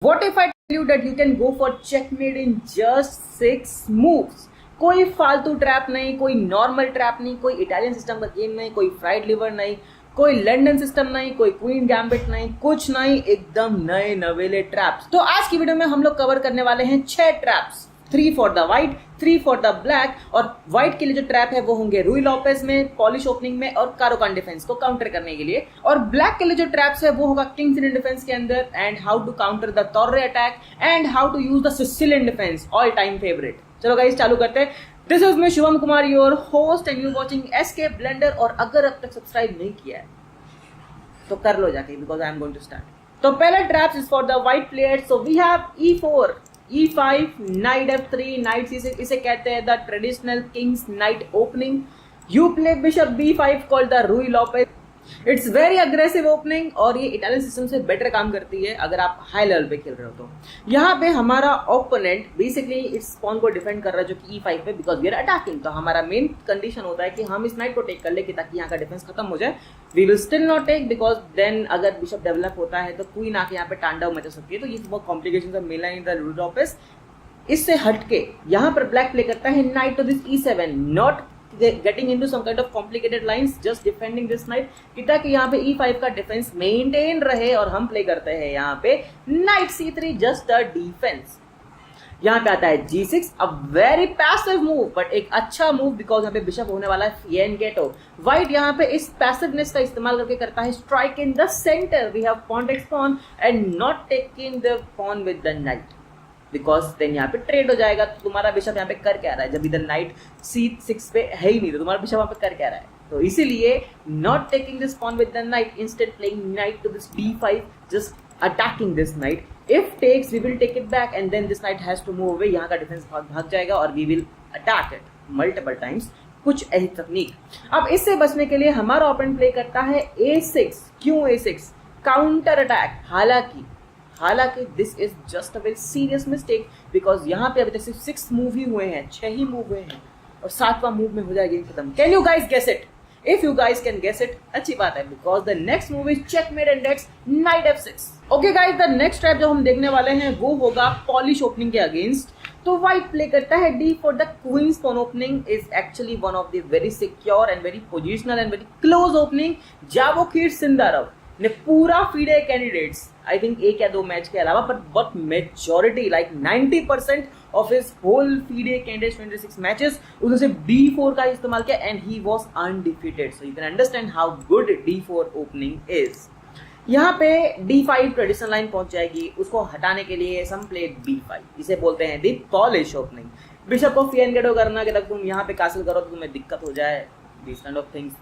What if I tell you that you can go for checkmate in just 6 moves? कोई फालतू trap नहीं, कोई normal trap नहीं, कोई इटालियन सिस्टम का गेम नहीं, कोई फ्राइड लिवर नहीं, कोई लंदन सिस्टम नहीं, कोई क्वीन गैम्बिट नहीं, कुछ नहीं, एकदम नए नवेले ट्रैप्स। तो आज की वीडियो में हम लोग कवर करने वाले हैं 6 traps, 3 for the white, 3 for the black. और व्हाइट के लिए जो ट्रैप है वो होंगे रूई लॉपेज में, पॉलिश ओपनिंग में और कारोकान डिफेंस को काउंटर करने के लिए। और ब्लैक के लिए जो ट्रैप्स है वो होगा किंग्स इंडियन डिफेंस के अंदर, and how to counter the Torre attack and how to use the Sicilian defence, all time favourite. चलो गाइस चालू करते हैं। This is me Shivam Kumar, your host, and you watching SK Blender. और अगर अब तक सब्सक्राइब नहीं किया है तो कर लो जाके, because I am going to start. तो पहला traps is for the white players. So we have E4, E5, Knight F3, Knight C6, इसे कहते हैं the traditional king's knight opening. You play bishop B5 called the Ruy Lopez. It's very aggressive opening और ये Italian system से better काम करती है अगर आप हाई लेवल पे खेल रहे हो तो। यहाँ पे हमारा ओपोनेंट बेसिकली इस पॉन को डिफेंड कर रहा है जो कि E5 पे, बिकॉज वी आर अटैकिंग। तो हमारा मेन कंडीशन होता है कि हम इस नाइट को टेक कर ले कि ताकि यहाँ का डिफेंस खत्म हो जाए। We will still not take, because then अगर बिशप डेवलप होता है तो क्वीन आके यहाँ पे तांडव मचा सकती है। तो ये बहुत कॉम्प्लिकेशन का मिला इन द रूट ऑफिस। इससे हटके यहाँ पर ब्लैक प्ले करता है knight to this E7, not getting into some kind of complicated lines, just defending this knight कि ताकि यहाँ पे E5 का डिफेंस मेंटेन रहे। और हम प्ले करते हैं यहाँ पे night C3, just a defence. यहाँ पे आता है G6, a very passive move but एक अच्छा मूव, बिकॉज यहाँ पे बिशप होने वाला है फिएनगेटो। व्हाइट यहाँ पे इस पैसिवनेस का इस्तेमाल करके करता है strike in the centre. We have pawn takes pawn and not taking the pawn with the knight, because then यहाँ पे ट्रेड हो जाएगा। तो तुम्हारा बिशप यहाँ पे कर क्या रहा है जब इधर नाइट C6 पे है ही नहीं, तो तुम्हारा बिशप यहाँ पे कर क्या रहा है। तो इसीलिए not taking this pawn with the knight, instead playing knight to this D5, just attacking this knight. If takes we will take it back and then this knight has to move away. यहाँ का defence भाग जाएगा और we will attack it multiple times. कुछ ऐसी तकनीक। अब इससे बचने के लिए हमारा ओपोनेंट प्ले करता है A6। क्यों A6? Counter attack. हालांकि this is just a very serious mistake, because यहाँ पे अभी तक सिर्फ 6 मूव ही हुए हैं, 6 ही मूव हुए हैं और 7वां मूव में हो जाएगा गेम खत्म। Can you guys guess it? If you guys can guess it, अच्छी बात है, because the next move is checkmate and that's knight F6। Okay guys, the next trap जो हम देखने वाले हैं वो होगा पॉलिश ओपनिंग के अगेंस्ट। तो व्हाइट प्ले करता है D for the queen's pawn opening is actually one of the very secure and very positional and very close opening। Javokhir Sindarov ने पूरा फीडे कैंडिडेट्स, आई थिंक 1 या 2 match के अलावा, but majority like 90% of his whole FIDE candidates 26 matches उसने सिर्फ D4 का इस्तेमाल किया and he was undefeated. So you can understand how good D4 opening is. यहाँ पे D5 ट्रेडिशनल लाइन पहुंच जाएगी, उसको हटाने के लिए सम प्ले B5, इसे बोलते हैं दी पॉलिश ओपनिंग। बिशप को फिएनगेटो करना कि तक तुम यहाँ पे कासिल करो तो तुम्हें दिक्कत हो जाए, these kind of things।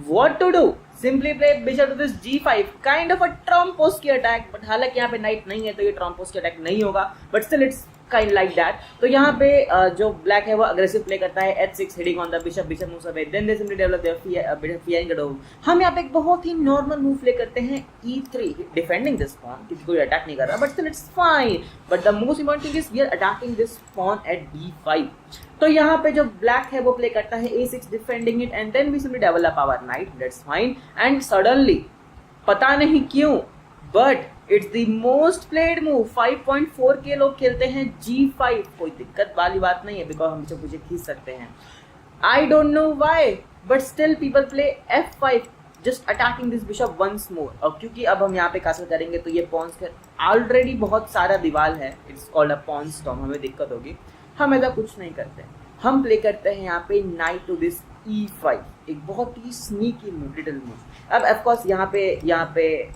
What to do? Simply play bishop to this G5, kind of a tromp-post की attack, but हालांकि यहाँ पे नाइट नहीं है तो ये tromp-post की अटैक नहीं होगा, but still it's kind like that। तो यहाँ पे जो ब्लैक है वो अग्रेसिव प्ले करता है H6 hitting on the bishop, bishop moves away, then they simply develop their fianchetto। हम यहाँ पे एक बहुत ही नॉर्मल मूव प्ले करते हैं E3, डिफेंडिंग दिस pawn, किसी कोई अटैक नहीं कर रहा, but still it's fine। But the most important thing is we are attacking this pawn at D5। तो यहाँ पे जो ब्लैक है वो प्ले करता है A6 defending it and then we simply develop our knight, that's fine. And suddenly पता नहीं क्यों but it's the most played move, 5.4 के लोग खेलते हैं G5। कोई दिक्कत वाली बात नहीं है, बिकॉज हम इसे मुझे खींच सकते हैं। I don't know why but still people play F5, just attacking this bishop once more. और क्योंकि अब हम यहाँ पे कासल करेंगे तो ये पॉन्स का ऑलरेडी बहुत सारा दीवार है, it's called a pawn storm, हमें दिक्कत होगी। हम ऐसा कुछ नहीं करते, हम प्ले करते हैं यहाँ पे नाइट टू दिस E5, एक बहुत ही स्नीकी मूव, लिटिल मूव। अब ऑफ कोर्स यहाँ पे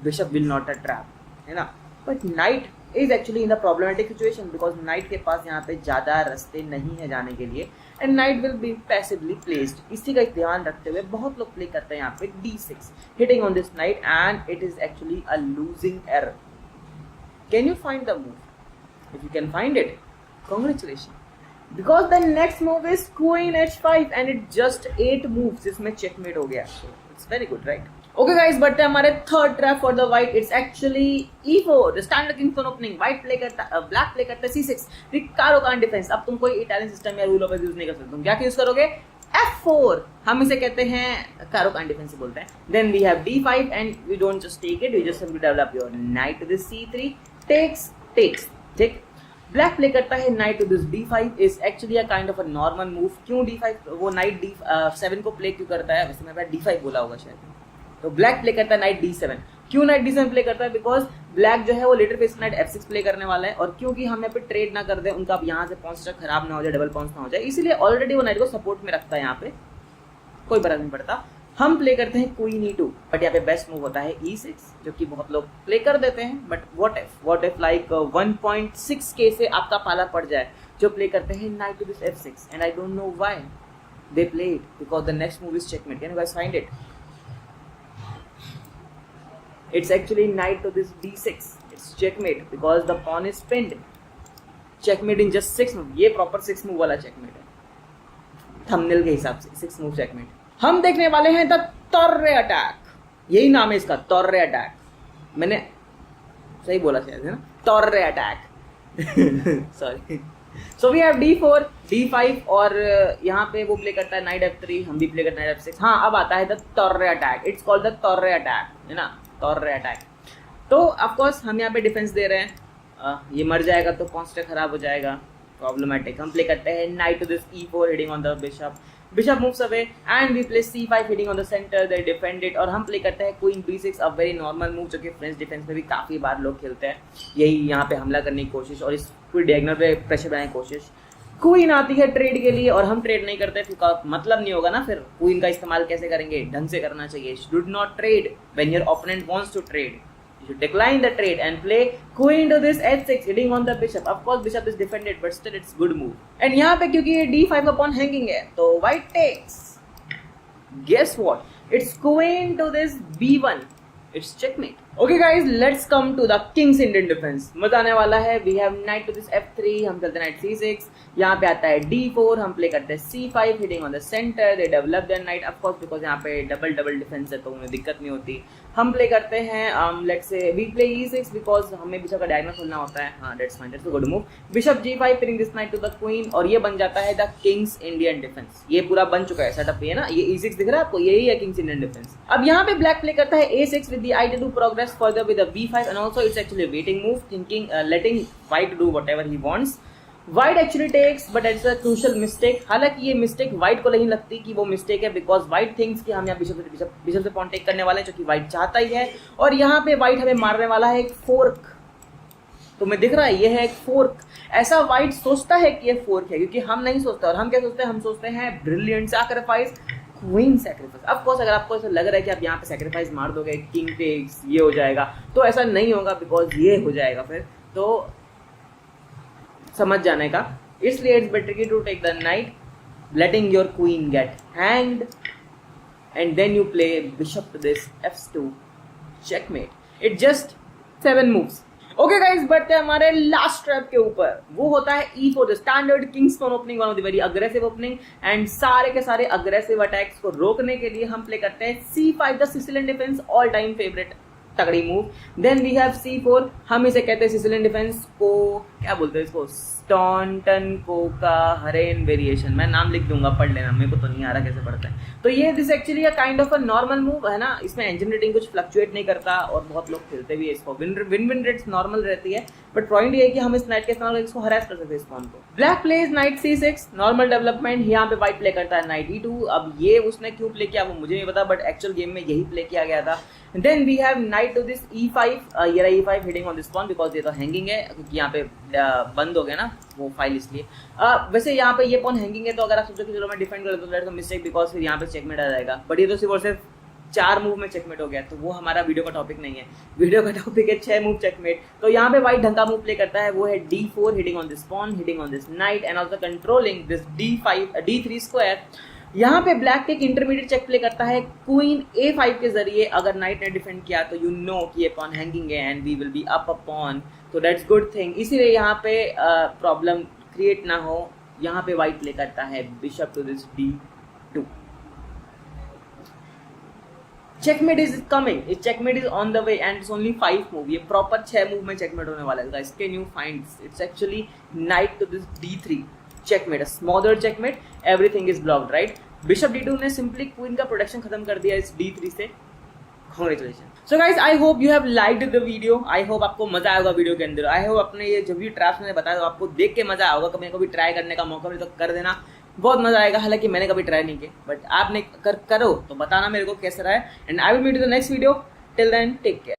bishop will not a trap, है ना, but night is actually in the problematic situation, because night के पास यहाँ पे ज़्यादा रास्ते नहीं है जाने के लिए and night will be passively placed. इसी का ध्यान रखते हुए बहुत लोग प्ले करते हैं यहाँ पे D6 hitting on this knight and it is actually a losing error. Can you find the move? If you can find it, congratulations, because the next move is queen H5 and it just 8 moves, जिसमें checkmate हो गया। So it's very good, right? Okay guys, बढ़ते हैं हमारे third trap for the white। It's actually E4, the standard king's pawn opening। White play करता है, black play करता है C6, the कारोकान डिफेंस। अब तुम कोई इटालियन सिस्टम या रूल ऑफ यूज नहीं कर सकते, तुम क्या यूज करोगे? F4, हम इसे कहते हैं कारोकान डिफेंस बोलते हैं. Then we have D5 and you don't just take it, you just have to develop your knight to this C3, takes, ठीक. ब्लैक प्ले करता है knight to this D5 is actually a kind of a normal move. क्यों D5, वो night D7 को play क्यों करता है, वैसे मेरे पास D5 बोला होगा शायद. तो ब्लैक प्ले करता है नाइट D7. क्यों नाइट D7 प्ले करता है, बिकॉज ब्लैक जो है वो letter face night F6 play करने वाला है, और क्योंकि हम यहाँ पे ट्रेड ना कर दें, उनका अब यहाँ से पॉन स्ट्रक खराब ना हो जाए, डबल पॉन्स ना हो जाए, इसीलिए ऑलरेडी वो नाइट को सपोर्ट में रखता है. यहाँ पे कोई फर्क नहीं पड़ता. हम प्ले करते हैं क्वीन E2, बट यहाँ पे बेस्ट मूव होता है E6, जो कि बहुत लोग प्ले कर देते हैं. But what if like 1.6k से आपका पाला पड़ जाए, जो प्ले करते हैं knight to this F6, and I don't know why they play it, because the next move is checkmate. Can you guys find it? It's actually knight to this D6. It's checkmate because the pawn is pinned. Checkmate in just 6 move. ये proper 6 move वाला checkmate है. Thumbnail के हिसाब से 6 move checkmate. हम देखने वाले हैं the Torre attack. यही नाम है इसका, Torre attack. मैंने सही बोला शायद, है ना? Torre attack. Sorry. So we have D4, D5 और यहाँ पे वो प्ले करता है नाइट F3, हम भी प्ले करते हैं नाइट F6. हाँ, अब आता है the Torre attack. It's called the Torre attack, है ना? Torre attack. तो ऑफकोर्स हम यहाँ पे डिफेंस दे रहे हैं. ये मर जाएगा तो कॉन्स्टेंट खराब हो जाएगा, प्रॉब्लमेटिक. हम प्ले करते हैं knight to this E4 hitting on the bishop. Bishop moves away and we play C5 hitting on the centre, they defend it. और हम प्ले करते हैं queen B6, a very normal move, जो कि French defence में भी काफ़ी बार लोग खेलते हैं. यही यहाँ पे हमला करने की कोशिश और इस पूरी डायगोनल पे प्रेशर बनाने की कोशिश. क्वीन आती है ट्रेड के लिए और हम ट्रेड नहीं करते, फिर मतलब नहीं होगा ना. फिर क्वीन का इस्तेमाल कैसे करेंगे, ढंग से करना चाहिए. Do not trade when your opponent wants to trade. You should decline the trade and play queen to this H6 hitting on the bishop. Of course bishop is defended but still it's good move. And यहाँ पे क्योंकि ये D5 का pawn hanging है, तो white takes. Guess what? It's queen to this B1. It's checkmate. Okay guys, let's come to the king's Indian defense. मजा आने वाला है. We have knight to this F3, हम चलते हैं knight C6. यहाँ पे आता है D4, हम प्ले करते हैं C5 hitting on the center. They develop their knight of course because यहाँ पे डबल डिफेंस है तो उन्हें दिक्कत नहीं होती. हम प्ले करते हैं let's say we play E6 because हमें बिशप का डायगोनल खोलना होता है. हाँ, that's fine, that's a good move. Bishop G5 pinning this knight to the queen, और ये बन जाता है द किंग्स इंडियन डिफेंस. ये पूरा बन चुका है सेटअप, ये ना, ये E6 दिख रहा है आपको, यही है किंग्स इंडियन डिफेंस. अब यहाँ पे ब्लैक प्ले करता है A6 with the idea to progress further with the B5, and also it's actually a waiting move, thinking letting white do whatever he wants. White actually takes, but it's a crucial mistake. हालांकि ये mistake white को नहीं लगती कि वो mistake है, because white thinks कि हम यहाँ बिशप से pawn take करने वाले हैं, जो कि white चाहता ही है. और यहाँ पे white हमें मारने वाला है एक फोर्क. तो मैं दिख रहा है ये है एक फोर्क. ऐसा white सोचता है कि ये फोर्क है, क्योंकि हम नहीं सोचते. और हम क्या सोचते हैं, हम सोचते हैं brilliant sacrifice, queen sacrifice. Of course अगर आपको ऐसा लग रहा है कि आप यहाँ पे सैक्रिफाइस मार दोगे, किंग टेक्स, ये हो जाएगा, तो ऐसा नहीं होगा, बिकॉज ये हो जाएगा फिर. तो समझ जाने का, इसलिए it's better to take the knight, letting your queen get hanged, and then you play bishop to this F2, checkmate. It just 7 moves. Okay guys, बढ़ते हैं हमारे लास्ट ट्रैप के ऊपर. वो होता है E4, the standard king's pawn opening, one of the very aggressive opening. And सारे के सारे अग्रेसिव अटैक्स को रोकने के लिए हम प्ले करते हैं C5, the Sicilian defence, all time favourite तगड़ी move. Then we have C4, हम इसे कहते हैं सिसिलियन डिफेंस को, क्या बोलते हैं इसको, स्टॉन्टन कोका हरेन वेरिएशन. मैं नाम लिख दूंगा, पढ़ लेना, मेरे को तो नहीं आ रहा कैसे पढ़ता है. तो ये this actually a kind of a normal move है ना. इसमें इंजन रेटिंग कुछ फ्लक्चुएट नहीं करता और बहुत लोग खेलते भी है इसको. विन रेट्स नॉर्मल रहती है, बट पॉइंट ये है कि हम इस नाइट के इस्तेमाल इसको हरास कर सकते हैं इस पॉन को. Black plays knight C6, normal development. यहाँ पे व्हाइट प्ले करता है नाइट E2. अब ये उसने क्यों प्ले किया वो मुझे नहीं पता, बट एक्चुअल गेम में यही प्ले किया गया था. Then we have knight to this E5, ये रहा E5 hitting on this pawn, because ये तो हैंगिंग है, क्योंकि यहाँ पे बंद हो गया ना वो फाइल, इसलिए. वैसे यहाँ पे ये पॉन हैंगिंग है, तो अगर आप सोचो कि चलो मैं डिफेंड कर लेता हूँ, मिस्टेक, बिकॉज फिर यहाँ पे चेकमेट आ जाएगा. बट ये तो सिर्फ और सिर्फ 4 मूव में चेकमेट हो गया, तो वो हमारा वीडियो का टॉपिक नहीं है. वीडियो का टॉपिक है 6 मूव चेकमेट. तो यहाँ पे व्हाइट ढंग का मूव प्ले करता है, वो है D4 hitting on this pawn, hitting on this knight, and also controlling this D3 square. यहाँ पे ब्लैक एक इंटरमीडिएट चेक प्ले करता है क्वीन A5 के जरिए. अगर नाइट ने डिफेंड किया तो यू नो कि ये पॉन हैंगिंग है and we will be up a pawn, तो दैट्स गुड थिंग. इसीलिए यहाँ पे प्रॉब्लम क्रिएट ना हो, यहाँ पे व्हाइट प्ले करता है bishop to this D2. Checkmate is coming, इस checkmate is on the way and it's only 5 move. ये प्रॉपर 6 मूव में चेकमेट होने वाला है. Guys, can you find it's actually knight to this D3 checkmate, a smothered checkmate, everything is blocked, right? Bishop D2 ने simply queen का protection खत्म कर दिया इस D3 से। Congratulation. So guys, I hope you have liked the video. I hope आपको मजा आएगा वीडियो के अंदर। आई होप अपने ये जो भी ट्रैप्स मैंने बताया आपको देख के मजा आएगा। कभी कभी ट्राई करने का मौका मिले तो कर देना, बहुत मजा आएगा। हालांकि मैंने कभी ट्राई नहीं किया, बट आपने करो तो बताना मेरे को कैसा रहा है। And I will meet you the next video. Till then take care.